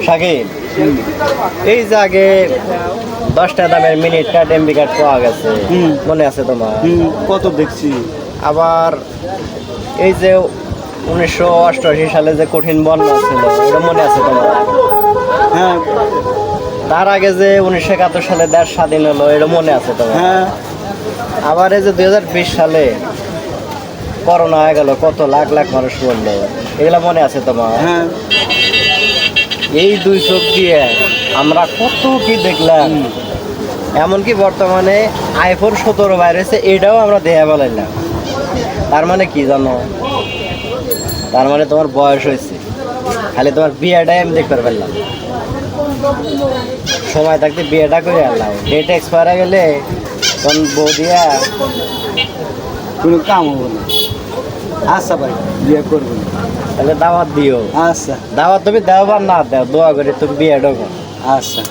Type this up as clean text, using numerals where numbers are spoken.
শাকিব, এই যে আগে 10 দামের মিনিট কার্ড এমবি কার্ড পাওয়া গেছে, মনে আছে তোমার? কত দেখছি। আবার এই যে 1988 সালে যে কঠিন বন্যা ছিল, এটা মনে আছে তোমার? হ্যাঁ তার আগে যে 1971 সালে দেশ স্বাধীন হলো, এটা মনে আছে তোমার? হ্যাঁ আবার এই যে 2020 সালে করোনা হয়ে গেল, কত লাখ লাখ মানুষ মরলো, এগুলা মনে আছে তোমার? হ্যাঁ এই দুই চোখ দিয়ে আমরা কত কি দেখলাম। এমনকি বর্তমানে আইফোন 17 বাইর হয়েছে, এটাও আমরা দেয়া বলাইলাম। তার মানে কি জানো? তার মানে তোমার বয়স হয়েছে, খালি তোমার বিয়েটাই আমি দেখতে পারলাম। সময় থাকতে বিয়েটা করে আনলাম, ডেট এক্সপায়ার হয়ে গেলে তখন বউ দিয়া কোনো কাম হবো না। আচ্ছা ভাই, বিয়ে করবো না। তাহলে দাওয়াত দিও। আচ্ছা দাওয়াত তুমি দেও বা না দেও, দোয়া করে তুমি বিয়েটা করো। আচ্ছা।